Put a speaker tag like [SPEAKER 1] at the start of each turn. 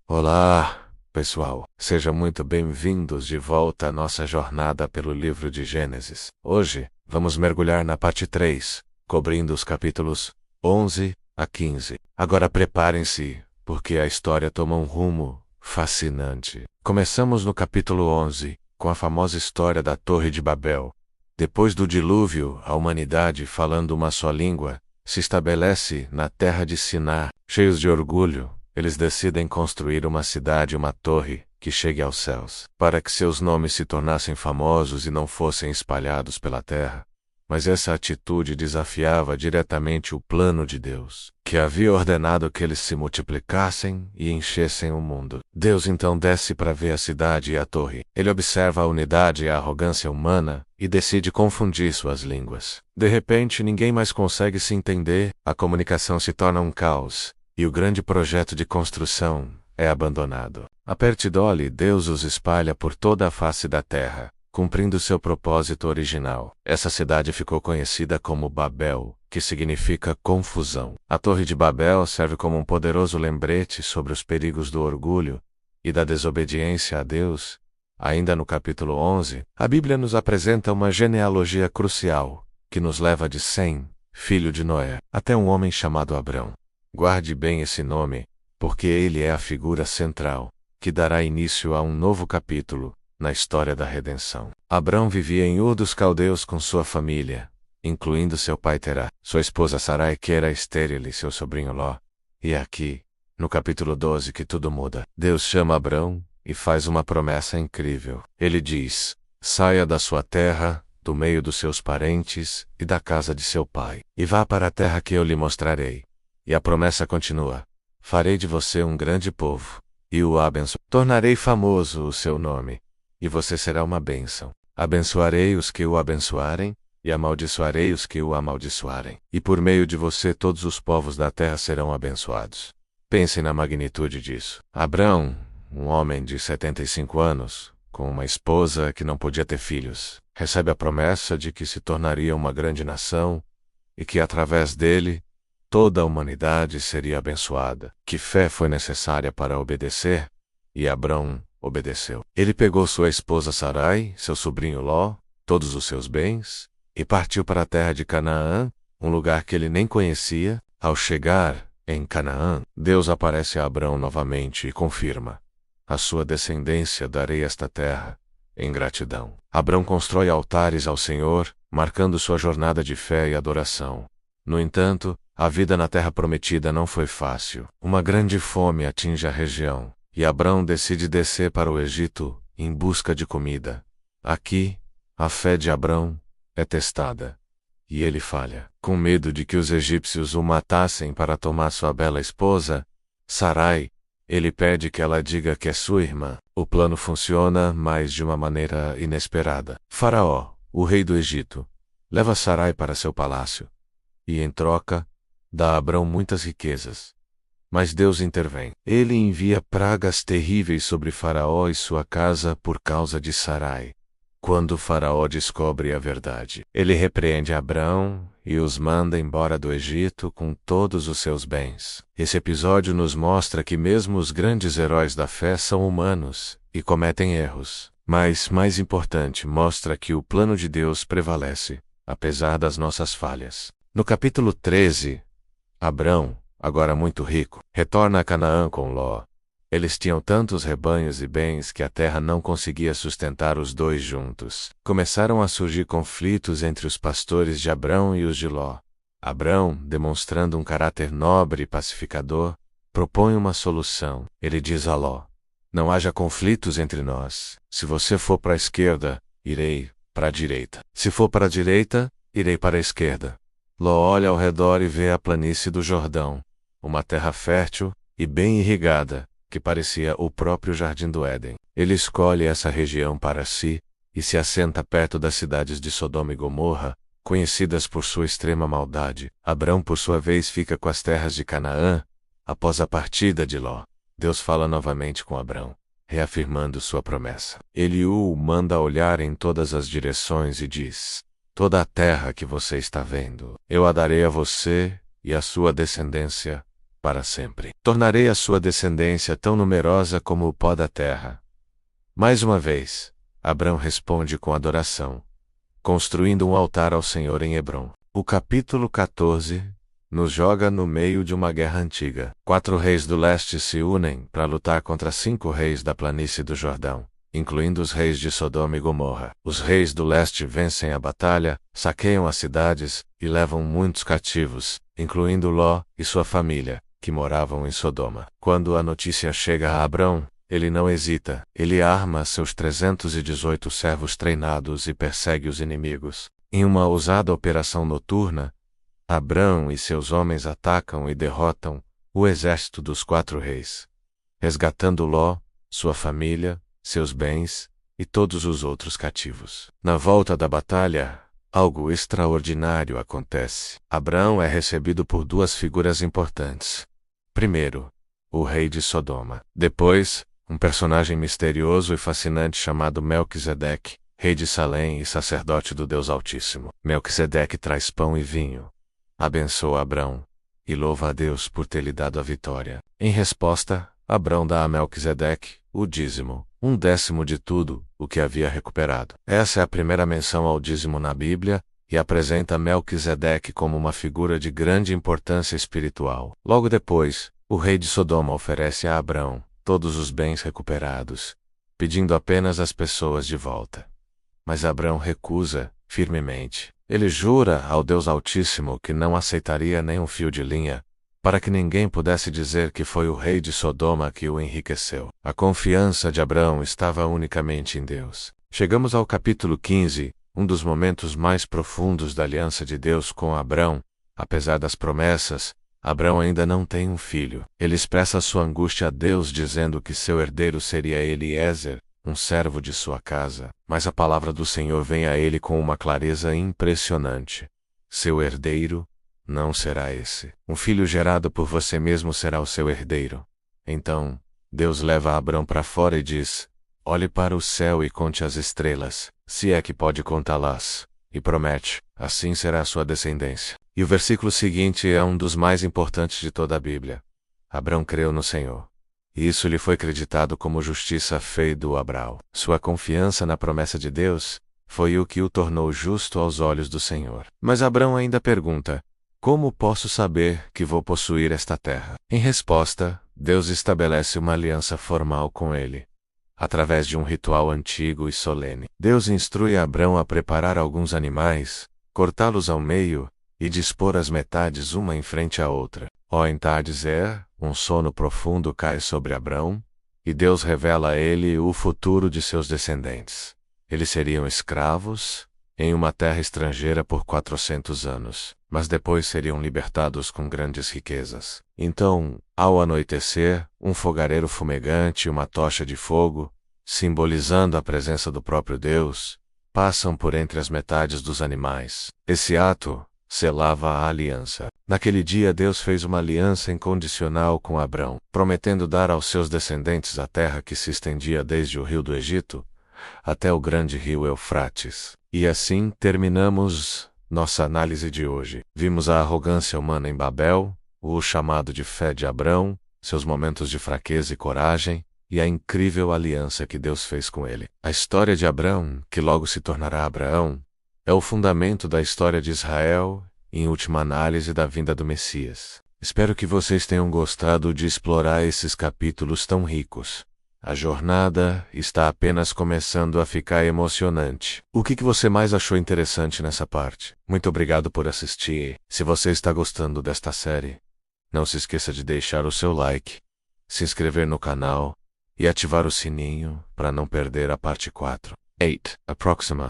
[SPEAKER 1] Olá, pessoal. Sejam muito bem-vindos de volta à nossa jornada pelo livro de Gênesis. Hoje, vamos mergulhar na parte 3, cobrindo os capítulos 11 a 15. Agora preparem-se, porque a história toma um rumo fascinante. Começamos no capítulo 11, com a famosa história da Torre de Babel. Depois do dilúvio, a humanidade, falando uma só língua, se estabelece na terra de Siná. Cheios de orgulho, eles decidem construir uma cidade e uma torre que chegue aos céus, para que seus nomes se tornassem famosos e não fossem espalhados pela terra. Mas essa atitude desafiava diretamente o plano de Deus, que havia ordenado que eles se multiplicassem e enchessem o mundo. Deus então desce para ver a cidade e a torre. Ele observa a unidade e a arrogância humana e decide confundir suas línguas. De repente, ninguém mais consegue se entender, a comunicação se torna um caos, e o grande projeto de construção é abandonado. Aperte Dolly, Deus os espalha por toda a face da terra, cumprindo seu propósito original. Essa cidade ficou conhecida como Babel, que significa confusão. A Torre de Babel serve como um poderoso lembrete sobre os perigos do orgulho e da desobediência a Deus. Ainda no capítulo 11, a Bíblia nos apresenta uma genealogia crucial, que nos leva de Sem, filho de Noé, até um homem chamado Abrão. Guarde bem esse nome, porque ele é a figura central, que dará início a um novo capítulo na história da redenção. Abrão vivia em Ur dos Caldeus com sua família, incluindo seu pai Terá, sua esposa Sarai, que era estéril, e seu sobrinho Ló. E é aqui, no capítulo 12, que tudo muda. Deus chama Abrão e faz uma promessa incrível. Ele diz: saia da sua terra, do meio dos seus parentes e da casa de seu pai, e vá para a terra que eu lhe mostrarei. E a promessa continua: farei de você um grande povo, e o abençoarei. Tornarei famoso o seu nome, e você será uma bênção. Abençoarei os que o abençoarem, e amaldiçoarei os que o amaldiçoarem. E por meio de você todos os povos da terra serão abençoados. Pensem na magnitude disso. Abrão, um homem de 75 anos, com uma esposa que não podia ter filhos, recebe a promessa de que se tornaria uma grande nação, e que através dele, toda a humanidade seria abençoada. Que fé foi necessária para obedecer? E Abrão obedeceu. Ele pegou sua esposa Sarai, seu sobrinho Ló, todos os seus bens, e partiu para a terra de Canaã, um lugar que ele nem conhecia. Ao chegar em Canaã, Deus aparece a Abrão novamente e confirma: a sua descendência darei esta terra, em gratidão. Abrão constrói altares ao Senhor, marcando sua jornada de fé e adoração. No entanto, a vida na terra prometida não foi fácil. Uma grande fome atinge a região, e Abrão decide descer para o Egito em busca de comida. Aqui, a fé de Abrão é testada, e ele falha. Com medo de que os egípcios o matassem para tomar sua bela esposa, Sarai, ele pede que ela diga que é sua irmã. O plano funciona, mas de uma maneira inesperada. Faraó, o rei do Egito, leva Sarai para seu palácio, e em troca, dá a Abrão muitas riquezas. Mas Deus intervém. Ele envia pragas terríveis sobre Faraó e sua casa por causa de Sarai. Quando Faraó descobre a verdade, ele repreende Abrão e os manda embora do Egito com todos os seus bens. Esse episódio nos mostra que mesmo os grandes heróis da fé são humanos e cometem erros. Mas, mais importante, mostra que o plano de Deus prevalece, apesar das nossas falhas. No capítulo 13, Abrão, agora muito rico, retorna a Canaã com Ló. Eles tinham tantos rebanhos e bens que a terra não conseguia sustentar os dois juntos. Começaram a surgir conflitos entre os pastores de Abrão e os de Ló. Abrão, demonstrando um caráter nobre e pacificador, propõe uma solução. Ele diz a Ló: não haja conflitos entre nós. Se você for para a esquerda, irei para a direita. Se for para a direita, irei para a esquerda. Ló olha ao redor e vê a planície do Jordão, uma terra fértil e bem irrigada, que parecia o próprio Jardim do Éden. Ele escolhe essa região para si e se assenta perto das cidades de Sodoma e Gomorra, conhecidas por sua extrema maldade. Abrão, por sua vez, fica com as terras de Canaã. Após a partida de Ló, Deus fala novamente com Abrão, reafirmando sua promessa. Ele o manda olhar em todas as direções e diz: toda a terra que você está vendo, eu a darei a você e à sua descendência para sempre. Tornarei a sua descendência tão numerosa como o pó da terra. Mais uma vez, Abrão responde com adoração, construindo um altar ao Senhor em Hebrom. O capítulo 14 nos joga no meio de uma guerra antiga. 4 reis do leste se unem para lutar contra 5 reis da planície do Jordão, incluindo os reis de Sodoma e Gomorra. Os reis do leste vencem a batalha, saqueiam as cidades e levam muitos cativos, incluindo Ló e sua família, que moravam em Sodoma. Quando a notícia chega a Abrão, ele não hesita. Ele arma seus 318 servos treinados e persegue os inimigos. Em uma ousada operação noturna, Abrão e seus homens atacam e derrotam o exército dos 4 reis, resgatando Ló, sua família, seus bens e todos os outros cativos. Na volta da batalha, algo extraordinário acontece. Abrão é recebido por 2 figuras importantes. Primeiro, o rei de Sodoma. Depois, um personagem misterioso e fascinante chamado Melquisedeque, rei de Salém e sacerdote do Deus Altíssimo. Melquisedeque traz pão e vinho, abençoa Abrão e louva a Deus por ter lhe dado a vitória. Em resposta, Abrão dá a Melquisedeque o dízimo, 1/10 de tudo o que havia recuperado. Essa é a primeira menção ao dízimo na Bíblia e apresenta Melquisedeque como uma figura de grande importância espiritual. Logo depois, o rei de Sodoma oferece a Abrão todos os bens recuperados, pedindo apenas as pessoas de volta. Mas Abrão recusa firmemente. Ele jura ao Deus Altíssimo que não aceitaria nem um fio de linha, para que ninguém pudesse dizer que foi o rei de Sodoma que o enriqueceu. A confiança de Abrão estava unicamente em Deus. Chegamos ao capítulo 15, um dos momentos mais profundos da aliança de Deus com Abrão. Apesar das promessas, Abrão ainda não tem um filho. Ele expressa sua angústia a Deus dizendo que seu herdeiro seria Eliezer, um servo de sua casa. Mas a palavra do Senhor vem a ele com uma clareza impressionante. Seu herdeiro não será esse. Um filho gerado por você mesmo será o seu herdeiro. Então, Deus leva Abrão para fora e diz: olhe para o céu e conte as estrelas, se é que pode contá-las. E promete: assim será a sua descendência. E o versículo seguinte é um dos mais importantes de toda a Bíblia. Abrão creu no Senhor, e isso lhe foi creditado como justiça feito Abrão. Sua confiança na promessa de Deus foi o que o tornou justo aos olhos do Senhor. Mas Abrão ainda pergunta: como posso saber que vou possuir esta terra? Em resposta, Deus estabelece uma aliança formal com ele, através de um ritual antigo e solene. Deus instrui Abrão a preparar alguns animais, cortá-los ao meio e dispor as metades uma em frente à outra. Ao entardecer, um sono profundo cai sobre Abrão, e Deus revela a ele o futuro de seus descendentes. Eles seriam escravos em uma terra estrangeira por 400 anos, mas depois seriam libertados com grandes riquezas. Então, ao anoitecer, um fogareiro fumegante e uma tocha de fogo, simbolizando a presença do próprio Deus, passam por entre as metades dos animais. Esse ato selava a aliança. Naquele dia Deus fez uma aliança incondicional com Abrão, prometendo dar aos seus descendentes a terra que se estendia desde o rio do Egito até o grande rio Eufrates. E assim terminamos nossa análise de hoje. Vimos a arrogância humana em Babel, o chamado de fé de Abrão, seus momentos de fraqueza e coragem, e a incrível aliança que Deus fez com ele. A história de Abrão, que logo se tornará Abraão, é o fundamento da história de Israel e, em última análise, da vinda do Messias. Espero que vocês tenham gostado de explorar esses capítulos tão ricos. A jornada está apenas começando a ficar emocionante. O que você mais achou interessante nessa parte? Muito obrigado por assistir. Se você está gostando desta série, não se esqueça de deixar o seu like, se inscrever no canal e ativar o sininho para não perder a parte 4. 8. Approxima.